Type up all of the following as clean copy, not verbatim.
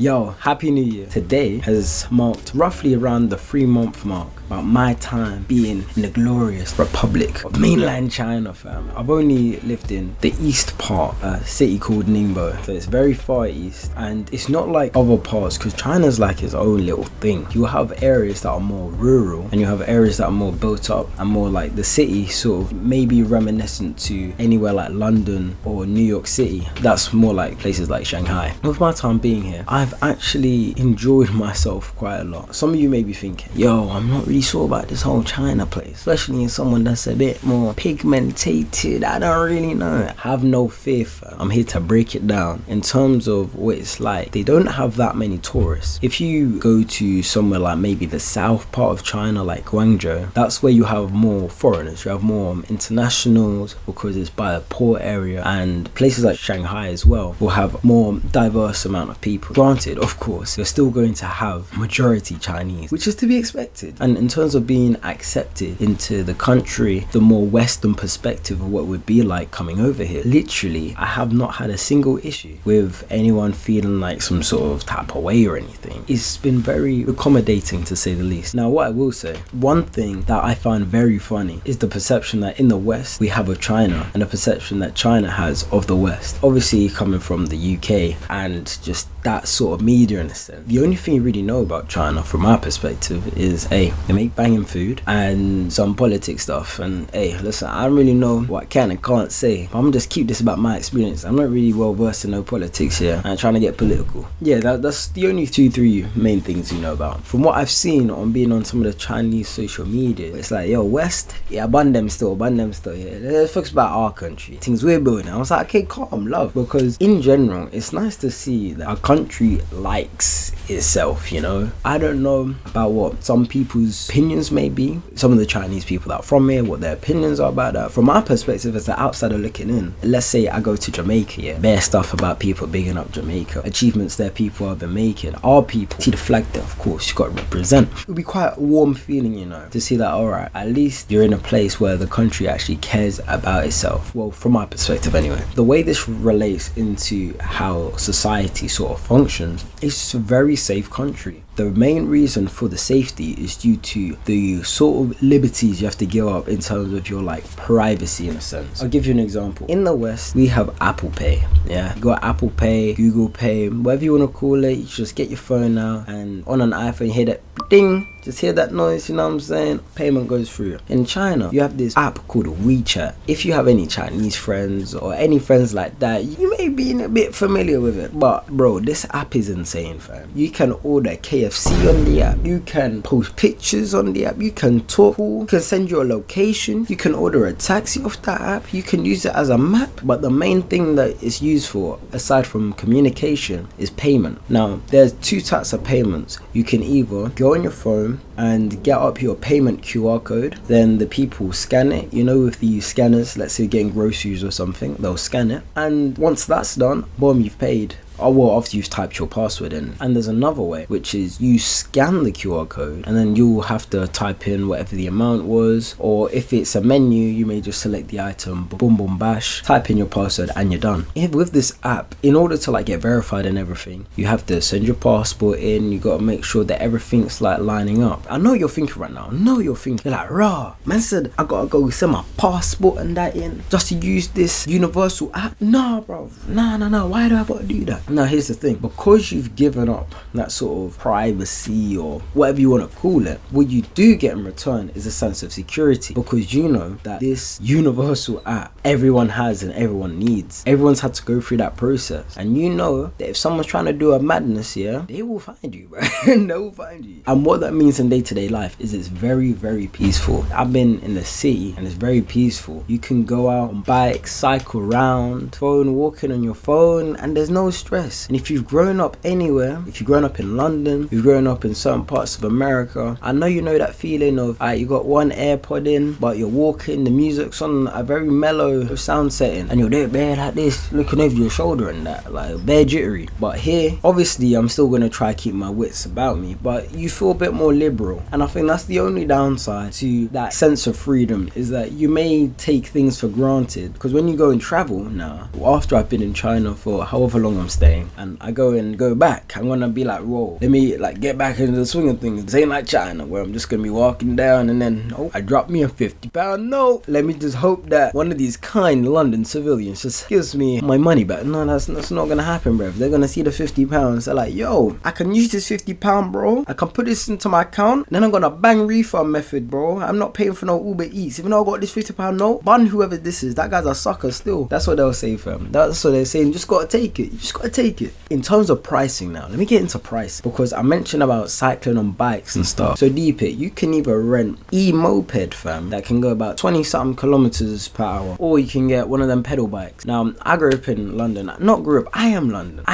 Yo, Happy New Year. Today has marked roughly around the 3-month mark about my time being in the glorious Republic of mainland China, fam. I've only lived in the east part, a city called Ningbo, so it's very far east, and it's not like other parts because China's like its own little thing. You have areas that are more rural and you have areas that are more built up and more like the city, sort of maybe reminiscent to anywhere like London or New York City. That's more like places like Shanghai. With my time being here, I've actually enjoyed myself quite a lot. Some of you may be thinking, yo, I'm not really sure about this whole China place, especially in someone that's a bit more pigmented. I don't really know. Have no fear, fam. I'm here to break it down. In terms of what it's like, they don't have that many tourists. If you go to somewhere like maybe the south part of China, like Guangzhou, that's where you have more foreigners. You have more internationals because it's by a port area, and places like Shanghai as well will have more diverse amount of people. Granted, of course, you're still going to have majority Chinese, which is to be expected. And in terms of being accepted into the country, the more Western perspective of what it would be like coming over here, literally, I have not had a single issue with anyone feeling like some sort of type of way or anything. It's been very accommodating, to say the least. Now, what I will say, one thing that I find very funny is the perception that in the West we have of China and the perception that China has of the West. Obviously, coming from the UK and just that sort of media in a sense. The only thing you really know about China from my perspective is they make banging food and some politics stuff, and listen, I don't really know what I can and can't say, but I'm gonna just keep this about my experience. I'm not really well versed in no politics here and trying to get political. Yeah, that's the only 2-3 main things you know about. From what I've seen on being on some of the Chinese social media, it's like, yo, West, yeah, ban them still, yeah. Let's focus about our country, things we're building. I was like, okay, calm, love, because in general, it's nice to see that our country likes itself, you know. I don't know about what some people's opinions may be, some of the Chinese people that are from here, what their opinions are about that. From my perspective as an outsider looking in, let's say I go to Jamaica, yeah, bare stuff about people bigging up Jamaica, achievements that people have been making, our people, see the flag there, of course, you got to represent. It would be quite a warm feeling, you know, to see that, alright, at least you're in a place where the country actually cares about itself. Well, from my perspective anyway. The way this relates into how society sort of functions, it's a very safe country. The main reason for the safety is due to the sort of liberties you have to give up in terms of your like privacy in a sense. I'll give you an example. In the West, we have Apple Pay. Yeah, you got Apple Pay, Google Pay, whatever you want to call it. You just get your phone now, and on an iPhone you hear that ding, just hear that noise, you know what I'm saying? Payment goes through. In China, you have this app called WeChat. If you have any Chinese friends or any friends like that, you may be a bit familiar with it. But bro, this app is insane, fam. You can order KFC on the app. You can post pictures on the app. You can talk. You can send your location. You can order a taxi off that app. You can use it as a map. But the main thing that it's used for, aside from communication, is payment. Now, there's 2 types of payments. You can either go on your phone and get up your payment QR code, then the people scan it. You know, with the scanners, let's say getting groceries or something, they'll scan it, and once that's done, boom, you've paid. Oh, well, after you've typed your password in. And there's another way, which is you scan the QR code and then you'll have to type in whatever the amount was, or if it's a menu, you may just select the item, boom boom bash, type in your password and you're done. With this app, in order to like get verified and everything, you have to send your passport in. You got to make sure that everything's like lining up. I know you're thinking right now, you're like, rah, man said I gotta go send my passport and that in just to use this universal app. Nah, bro, nah, why do I gotta do that? Now, here's the thing, because you've given up that sort of privacy or whatever you want to call it, what you do get in return is a sense of security, because you know that this universal app everyone has and everyone needs. Everyone's had to go through that process, and you know that if someone's trying to do a madness here, they will find you, bro. They will find you. And what that means in day-to-day life is it's very, very peaceful. I've been in the city and it's very peaceful. You can go out on bikes, cycle around, walking on your phone, and there's no stress. And if you've grown up anywhere, if you've grown up in London, you've grown up in certain parts of America, I know you know that feeling of you got one AirPod in, but you're walking, the music's on a very mellow sound setting, and you're there like this, looking over your shoulder and that, like bare jittery. But here, obviously, I'm still gonna try to keep my wits about me, but you feel a bit more liberal, and I think that's the only downside to that sense of freedom, is that you may take things for granted, because when you go and travel now, after I've been in China for however long I'm staying, day and I go back, I'm gonna be like, whoa, let me like get back into the swing of things. This ain't like China where I'm just gonna be walking down and then, oh, I dropped me a £50 note. Let me just hope that one of these kind London civilians just gives me my money back. No, that's not gonna happen, bruv. They're gonna see the £50. They're like, yo, I can use this £50, bro. I can put this into my account. Then I'm gonna bang refund method, bro. I'm not paying for no Uber Eats. Even though I got this £50 note, bun whoever this is. That guy's a sucker still. That's what they'll say, fam. That's what they're saying. Just gotta take it. You just gotta take it. In terms of pricing now, let me get into price because I mentioned about cycling on bikes and stuff. So deep it, you can either rent e-moped, fam, that can go about 20 something kilometers per hour, or you can get one of them pedal bikes. Now, I grew up in London. Not grew up, I am London.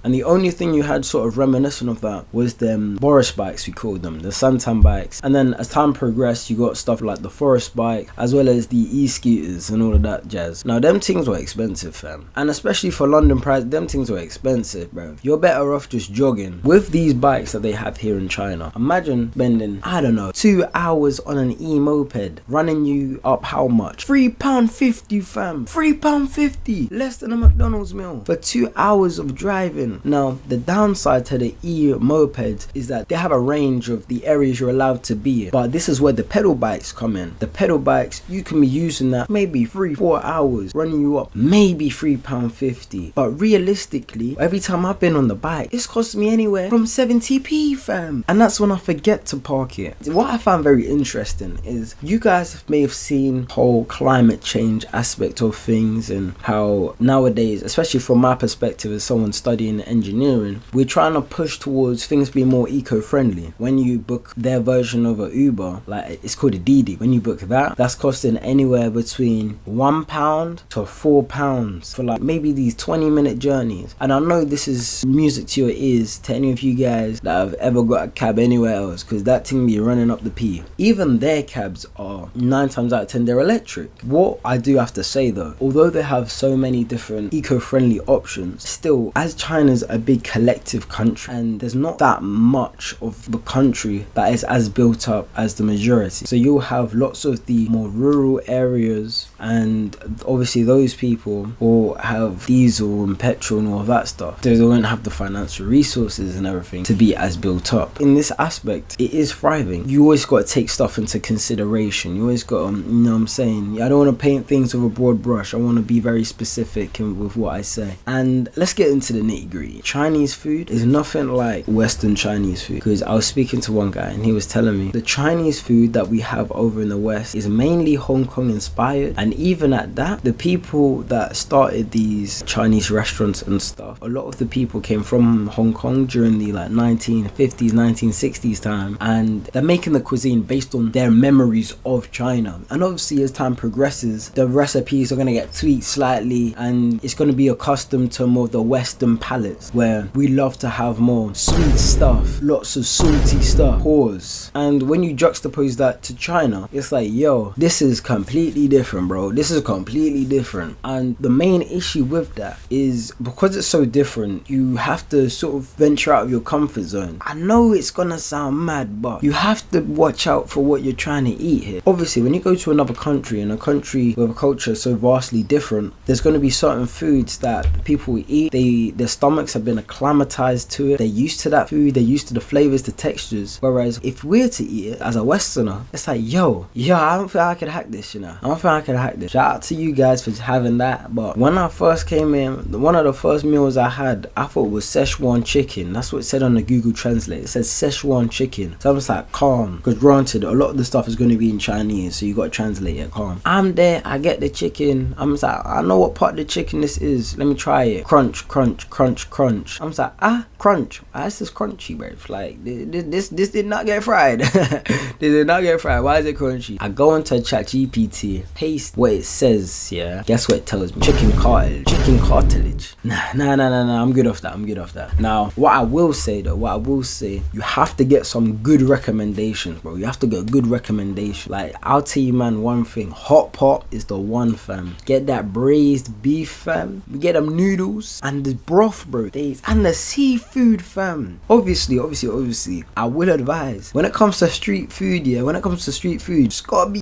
And the only thing you had sort of reminiscent of that was them Boris bikes, we called them, the Santan bikes. And then as time progressed, you got stuff like the Forest bike, as well as the e-scooters and all of that jazz. Now, them things were expensive, fam. And especially for London price, them things were expensive, bro. You're better off just jogging. With these bikes that they have here in China, imagine spending, I don't know, 2 hours on an e-moped, running you up how much? £3.50, fam. £3.50. Less than a McDonald's meal for 2 hours of driving. Now, the downside to the e-mopeds is that they have a range of the areas you're allowed to be in. But this is where the pedal bikes come in. The pedal bikes, you can be using that maybe 3-4 hours, running you up maybe £3.50. But realistically, every time I've been on the bike, it's cost me anywhere from 70p, fam. And that's when I forget to park it. What I found very interesting is you guys may have seen whole climate change aspect of things and how nowadays, especially from my perspective as someone studying engineering, we're trying to push towards things being more eco-friendly. When you book their version of an Uber, like it's called a Didi, when you book that, that's costing anywhere between £1 to £4 for like maybe these 20-minute journeys. And I know this is music to your ears to any of you guys that have ever got a cab anywhere else, because that thing be running up the P. Even their cabs are 9 times out of 10 they're electric. What I do have to say though, although they have so many different eco-friendly options, still, as China's a big collective country and there's not that much of the country that is as built up as the majority, so you'll have lots of the more rural areas, and obviously those people will have diesel and petrol and all of that stuff, so they won't have the financial resources and everything to be as built up. In this aspect, it is thriving. You always got to take stuff into consideration. You always got to, you know what I'm saying, I don't want to paint things with a broad brush. I want to be very specific with what I say. And let's get into the nitty gritty. Chinese food is nothing like Western Chinese food, because I was speaking to one guy and he was telling me the Chinese food that we have over in the West is mainly Hong Kong inspired, and even at that, the people that started these Chinese restaurants and stuff, a lot of the people came from Hong Kong during the like 1950s, 1960s time, and they're making the cuisine based on their memories of China. And obviously as time progresses, the recipes are going to get tweaked slightly and it's going to be accustomed to more of the Western palates, where we love to have more sweet stuff, lots of salty stuff. Pause. And when you juxtapose that to China, it's like, yo, this is completely different, bro. This is completely different. And the main issue with that is because it's so different, you have to sort of venture out of your comfort zone. I know it's gonna sound mad, but you have to watch out for what you're trying to eat here. Obviously, when you go to another country, in a country with a culture so vastly different, there's going to be certain foods that people eat. Their stomachs have been acclimatized to it. They're used to that food. They're used to the flavors, the textures. Whereas if we're to eat it as a Westerner, it's like, yo, I don't feel I could hack this, you know. I don't feel I could hack this. Shout out to you guys for having that. But when I first came in, one of the first meals I had, I thought was Szechuan chicken. That's what it said on the Google Translate. It says Szechuan chicken. So I was like, calm. Because granted, a lot of the stuff is going to be in Chinese, so you got to translate it, calm. I'm there, I get the chicken. I'm just like, I know what part of the chicken this is. Let me try it. Crunch, crunch, crunch, crunch. I'm just like, crunch. This is crunchy, bro. Like, this did not get fried. This did not get fried. Why is it crunchy? I go into ChatGPT, paste what it says, yeah. Guess what it tells me? Chicken cartilage. Chicken cartilage. Nah. I'm good off that. Now, what I will say, you have to get some good recommendations, bro. You have to get good recommendations. Like, I'll tell you, man, one thing. Hot pot is the one, fam. Get that braised beef, fam. We get them noodles and the broth, bro. And the seafood, fam. Obviously, I will advise, when it comes to street food, just gotta be,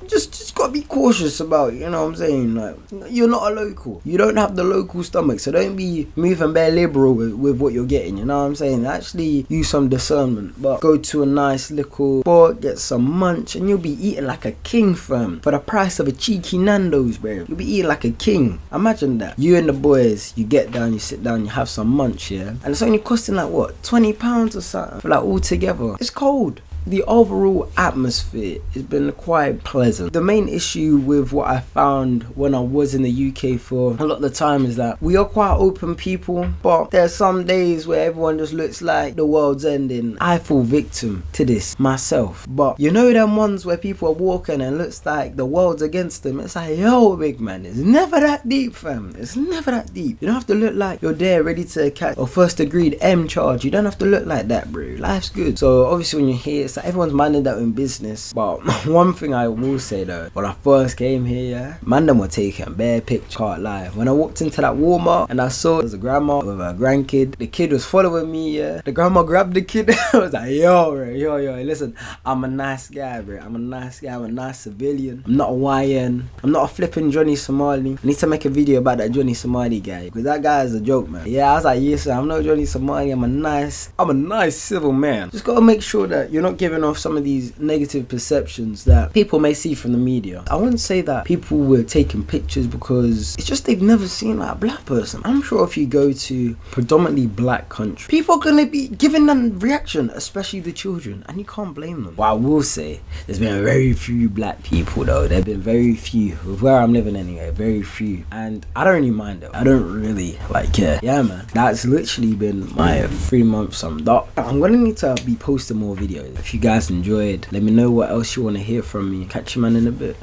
just gotta be cautious, just about, you know what I'm saying, like, you're not a local. You don't have the local stomach, so don't be moving bare liberal with what you're getting, you know what I'm saying? Actually use some discernment, but go to a nice little spot, get some munch, and you'll be eating like a king, fam, for the price of a cheeky Nando's, bro. You'll be eating like a king. Imagine that. You and the boys, you get down, you sit down, you have some munch, yeah, and it's only costing like what, £20 or something for like all together. It's cold. The overall atmosphere has been quite pleasant. The main issue with what I found when I was in the UK for a lot of the time is that we are quite open people, but there are some days where everyone just looks like the world's ending. I fall victim to this myself. But you know them ones where people are walking and looks like the world's against them? It's like, yo, big man, it's never that deep, fam. It's never that deep. You don't have to look like you're there ready to catch a first agreed M charge. You don't have to look like that, bro. Life's good. So obviously when you're here, it's like everyone's minding their own business. But one thing I will say though, when I first came here, yeah, man, them were taking bare pictures, can't lie. When I walked into that Walmart and I saw there was a grandma with her grandkid, the kid was following me, yeah. The grandma grabbed the kid. I was like, yo, bro, yo, listen, I'm a nice guy, bro. I'm a nice guy, I'm a nice civilian. I'm not a YN. I'm not a flipping Johnny Somali. I need to make a video about that Johnny Somali guy, because that guy is a joke, man. Yeah, I was like, yes, sir, I'm not Johnny Somali. I'm a nice civil man. Just gotta make sure that you're not giving off some of these negative perceptions that people may see from the media. I wouldn't say that people were taking pictures because it's just they've never seen like a black person. I'm sure if you go to predominantly black country, people are gonna be giving them reaction, especially the children, and you can't blame them. What I will say, there's been very few black people though. There have been very few, with where I'm living anyway, very few, and I don't really mind it. I don't really like care. Yeah, man, that's literally been my 3 months summed up. I'm gonna need to be posting more videos. If you guys enjoyed, let me know what else you want to hear from me. Catch you, man, in a bit.